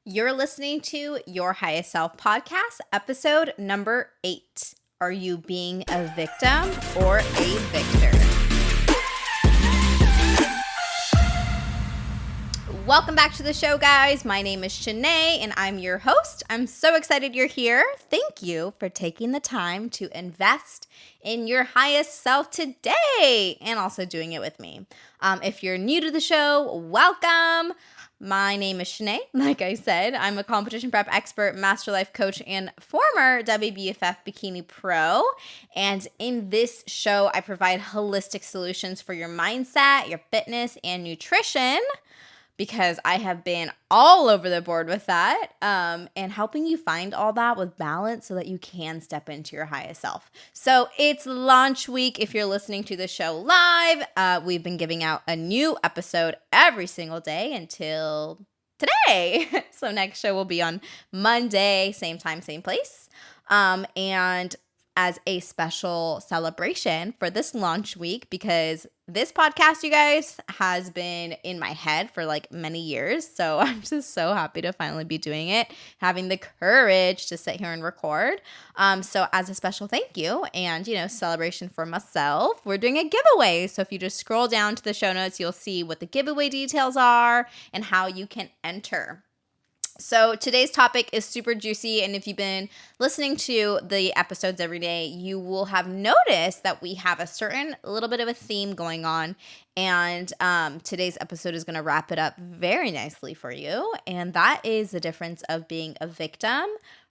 You're listening to Your Highest Self podcast, episode number 8. Are you being a victim or a victor? Welcome back to the show, guys. My name is Shanae, and I'm your host. I'm so excited you're here. Thank you for taking the time to invest in your highest self today and also doing it with me. If you're new to the show, welcome. My name is Shanae. Like I said, I'm a competition prep expert, master life coach, and former WBFF bikini pro. And in this show, I provide holistic solutions for your mindset, your fitness, and nutrition, because I have been all over the board with that, and helping you find all that with balance so that you can step into your highest self. So it's launch week. If you're listening to the show live, we've been giving out a new episode every single day until today. So next show will be on Monday, same time, same place. And as a special celebration for this launch week, because this podcast, you guys, has been in my head for like many years. So I'm just so happy to finally be doing it, having the courage to sit here and record. So as a special thank you and, celebration for myself, we're doing a giveaway. So if you just scroll down to the show notes, you'll see what the giveaway details are and how you can enter. So today's topic is super juicy, and if you've been listening to the episodes every day, you will have noticed that we have a certain little bit of a theme going on, and today's episode is going to wrap it up very nicely for you, and that is the difference of being a victim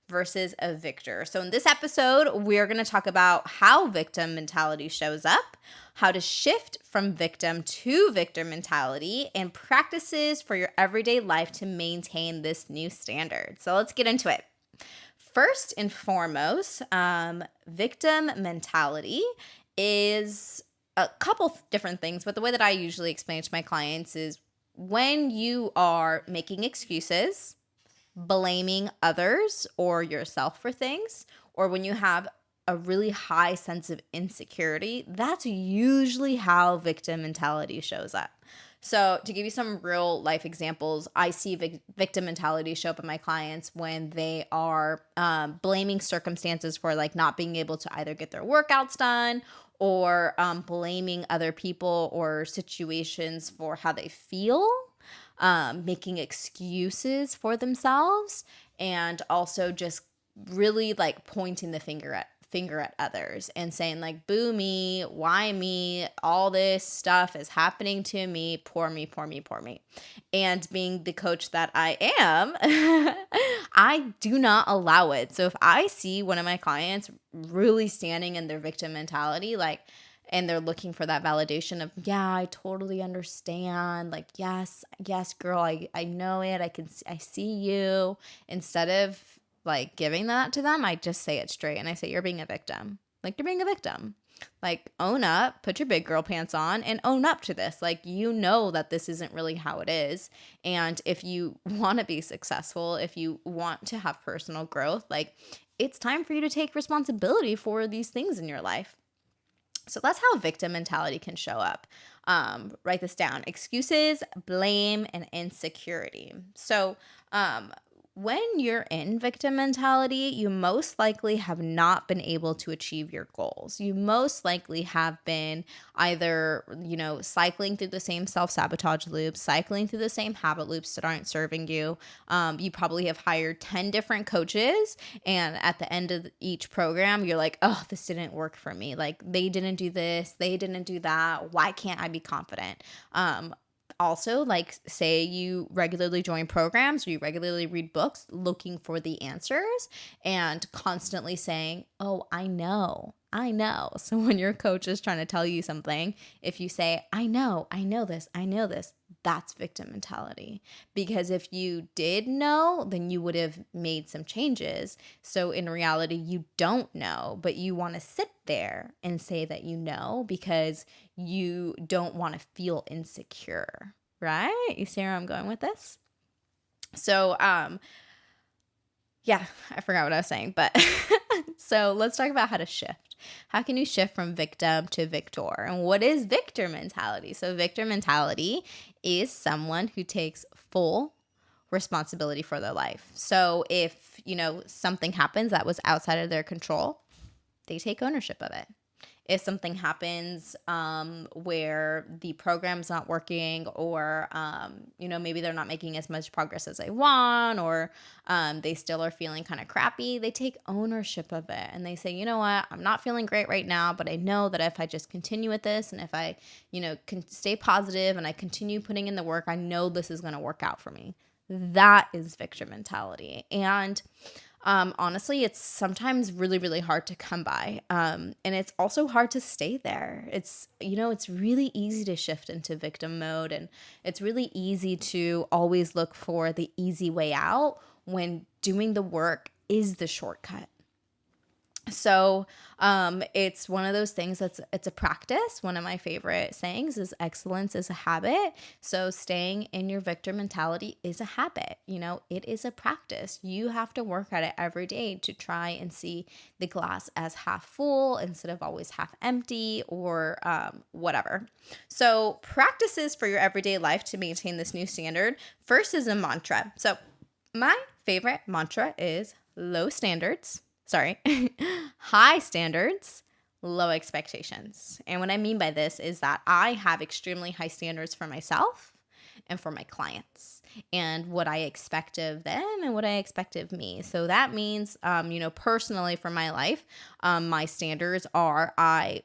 versus a victor. So in this episode, we're going to talk about how victim mentality shows up, how to shift from victim to victor mentality, and practices for your everyday life to maintain this new standard. So let's get into it. First and foremost, victim mentality is a couple different things, but the way that I usually explain it to my clients is when you are making excuses, blaming others or yourself for things, or when you have a really high sense of insecurity, that's usually how victim mentality shows up. So to give you some real life examples, I see victim mentality show up in my clients when they are blaming circumstances for like not being able to either get their workouts done, or blaming other people or situations for how they feel, making excuses for themselves, and also just really like pointing the finger at others and saying like, boo me, why me, all this stuff is happening to me, poor me, poor me, poor me. And being the coach that I am, I do not allow it. So if I see one of my clients really standing in their victim mentality, and they're looking for that validation of, yeah, I totally understand. Like, yes, girl, I know it. I see you. Instead of like giving that to them, I just say it straight. And I say, you're being a victim. Like, you're being a victim. Like, own up, put your big girl pants on and own up to this. Like, you know that this isn't really how it is. And if you want to be successful, if you want to have personal growth, like, it's time for you to take responsibility for these things in your life. So that's how victim mentality can show up. Write this down: excuses, blame, and insecurity. So when you're in victim mentality, you most likely have not been able to achieve your goals. You most likely have been either, cycling through the same self-sabotage loops, cycling through the same habit loops that aren't serving you. You probably have hired 10 different coaches, and at the end of each program, you're like, oh, this didn't work for me. Like, they didn't do this, they didn't do that. Why can't I be confident? Also, like, say you regularly join programs or you regularly read books looking for the answers and constantly saying, oh, I know. So when your coach is trying to tell you something, if you say, I know this, that's victim mentality. Because if you did know, then you would have made some changes. So in reality, you don't know, but you want to sit there and say that you know because you don't want to feel insecure, right? You see where I'm going with this? So, yeah, I forgot what I was saying, but so let's talk about how to shift. How can you shift from victim to victor? And what is victor mentality? So victor mentality is someone who takes full responsibility for their life. So if, something happens that was outside of their control, they take ownership of it. If something happens where the program's not working, or maybe they're not making as much progress as they want, or they still are feeling kind of crappy, they take ownership of it and they say, you know what, I'm not feeling great right now, but I know that if I just continue with this, and if I can stay positive and I continue putting in the work, I know this is going to work out for me. That is victim mentality. And honestly, it's sometimes really, really hard to come by. And it's also hard to stay there. It's really easy to shift into victim mode, and it's really easy to always look for the easy way out when doing the work is the shortcut. So it's one of those things it's a practice. One of my favorite sayings is excellence is a habit. So staying in your victim mentality is a habit. It is a practice. You have to work at it every day to try and see the glass as half full instead of always half empty, or whatever. So practices for your everyday life to maintain this new standard. First is a mantra. So my favorite mantra is high standards, low expectations. And what I mean by this is that I have extremely high standards for myself and for my clients, and what I expect of them and what I expect of me. So that means, personally for my life, my standards are I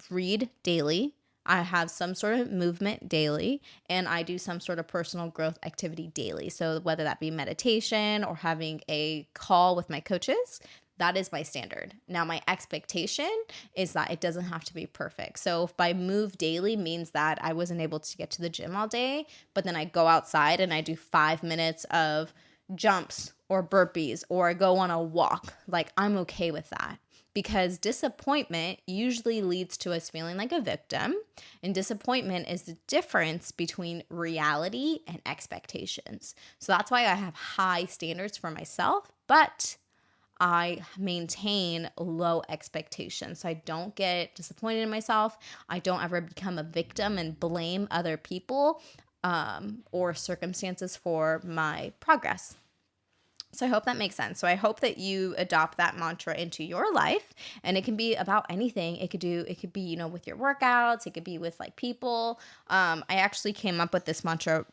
read daily, I have some sort of movement daily, and I do some sort of personal growth activity daily. So whether that be meditation or having a call with my coaches, that is my standard. Now, my expectation is that it doesn't have to be perfect. So if I move daily means that I wasn't able to get to the gym all day, but then I go outside and I do 5 minutes of jumps or burpees, or I go on a walk, like I'm okay with that. Because disappointment usually leads to us feeling like a victim. And disappointment is the difference between reality and expectations. So that's why I have high standards for myself, but I maintain low expectations. So I don't get disappointed in myself. I don't ever become a victim and blame other people or circumstances for my progress. So I hope that makes sense. So I hope that you adopt that mantra into your life, and it can be about anything. It could be, with your workouts. It could be with like people. I actually came up with this mantra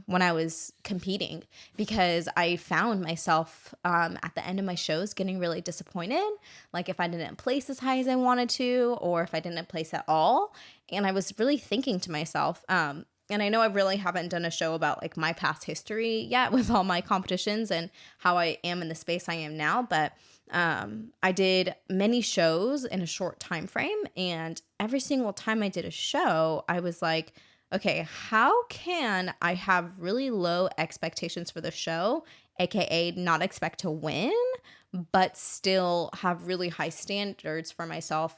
when I was competing, because I found myself at the end of my shows getting really disappointed. Like if I didn't place as high as I wanted to, or if I didn't place at all. And I was really thinking to myself, and I know I really haven't done a show about like my past history yet with all my competitions and how I am in the space I am now, but I did many shows in a short time frame, and every single time I did a show, I was like, okay, how can I have really low expectations for the show, aka not expect to win, but still have really high standards for myself,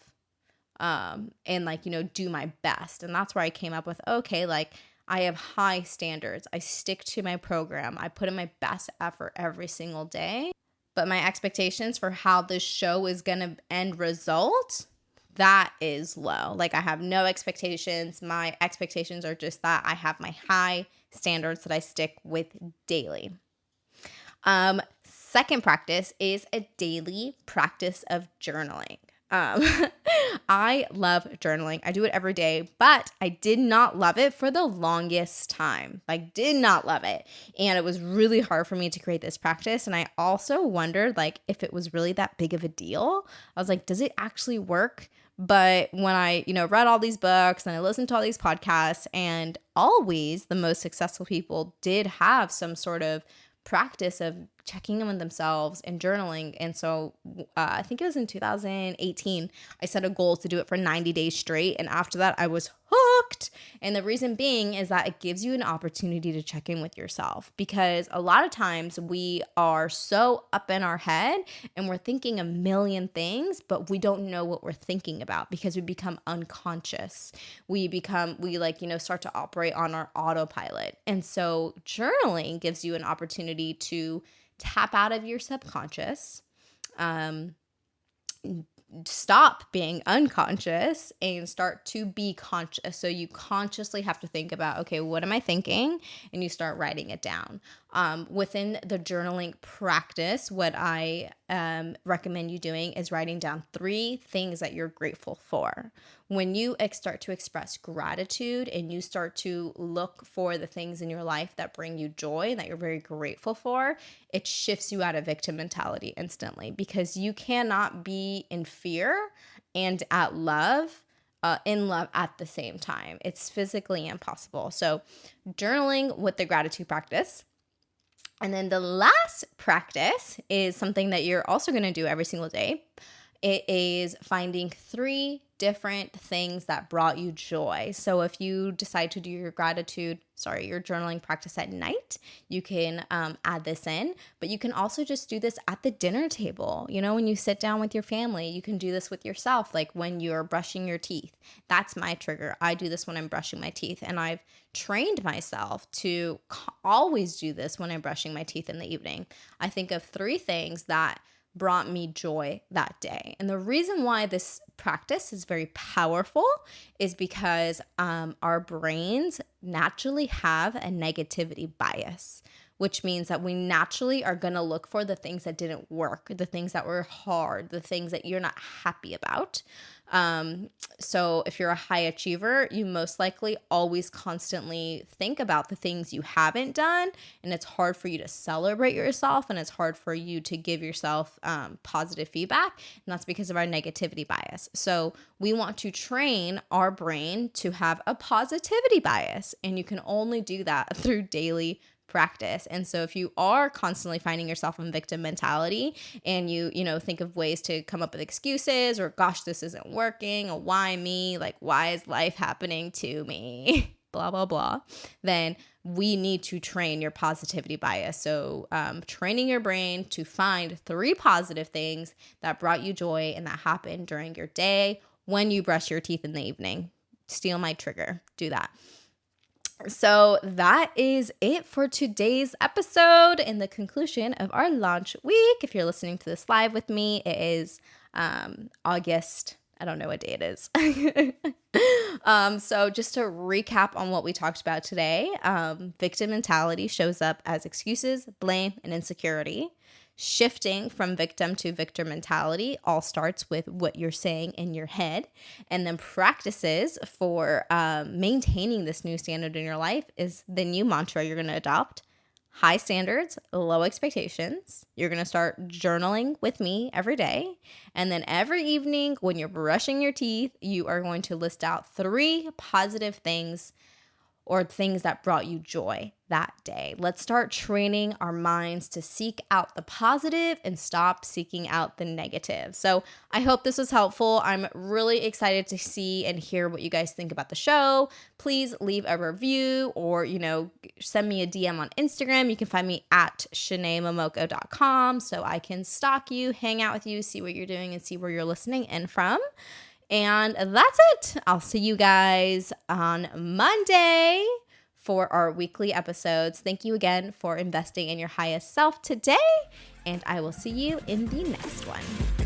and like, do my best. And that's where I came up with, okay, like I have high standards. I stick to my program. I put in my best effort every single day, but my expectations for how this show is going to end result, that is low. Like I have no expectations. My expectations are just that I have my high standards that I stick with daily. Second practice is a daily practice of journaling. I love journaling. I do it every day, but I did not love it for the longest time. Like, did not love it. And it was really hard for me to create this practice. And I also wondered, like, if it was really that big of a deal. I was like, does it actually work? But when I, read all these books and I listened to all these podcasts, and always the most successful people did have some sort of practice of checking in with themselves and journaling. And so I think it was in 2018, I set a goal to do it for 90 days straight. And after that, I was hooked. And the reason being is that it gives you an opportunity to check in with yourself, because a lot of times we are so up in our head and we're thinking a million things, but we don't know what we're thinking about because we become unconscious. We start to operate on our autopilot. And so journaling gives you an opportunity to tap out of your subconscious, stop being unconscious and start to be conscious. So you consciously have to think about, okay, what am I thinking? And you start writing it down. Within the journaling practice, what I recommend you doing is writing down 3 things that you're grateful for. When you start to express gratitude and you start to look for the things in your life that bring you joy and that you're very grateful for, it shifts you out of victim mentality instantly, because you cannot be in fear and in love at the same time. It's physically impossible. So journaling with the gratitude practice. And then the last practice is something that you're also going to do every single day. It is finding 3 different things that brought you joy. So if you decide to do your journaling practice at night, you can add this in, but you can also just do this at the dinner table. When you sit down with your family, you can do this with yourself, like when you're brushing your teeth. That's my trigger. I do this when I'm brushing my teeth, and I've trained myself to always do this when I'm brushing my teeth in the evening. I think of 3 things that brought me joy that day. And the reason why this practice is very powerful is because our brains naturally have a negativity bias, which means that we naturally are going to look for the things that didn't work, the things that were hard, the things that you're not happy about. So if you're a high achiever, you most likely always constantly think about the things you haven't done, and it's hard for you to celebrate yourself, and it's hard for you to give yourself positive feedback, and that's because of our negativity bias. So we want to train our brain to have a positivity bias, and you can only do that through daily practice. And so if you are constantly finding yourself in victim mentality and you think of ways to come up with excuses, or gosh, this isn't working, or why me, like why is life happening to me, blah blah blah, then we need to train your positivity bias. So training your brain to find 3 positive things that brought you joy and that happened during your day when you brush your teeth in the evening. Steal my trigger. Do that. So that is it for today's episode and the conclusion of our launch week. If you're listening to this live with me, it is August. I don't know what day it is. So just to recap on what we talked about today, victim mentality shows up as excuses, blame, and insecurity. Shifting from victim to victor mentality all starts with what you're saying in your head. And then practices for maintaining this new standard in your life is the new mantra you're going to adopt: high standards, low expectations. You're going to start journaling with me every day. And then every evening when you're brushing your teeth, you are going to list out 3 positive things or things that brought you joy that day. Let's start training our minds to seek out the positive and stop seeking out the negative. So I hope this was helpful. I'm really excited to see and hear what you guys think about the show. Please leave a review or, send me a DM on Instagram. You can find me at shanaemomoko.com so I can stalk you, hang out with you, see what you're doing, and see where you're listening in from. And that's it. I'll see you guys on Monday for our weekly episodes. Thank you again for investing in your highest self today, and I will see you in the next one.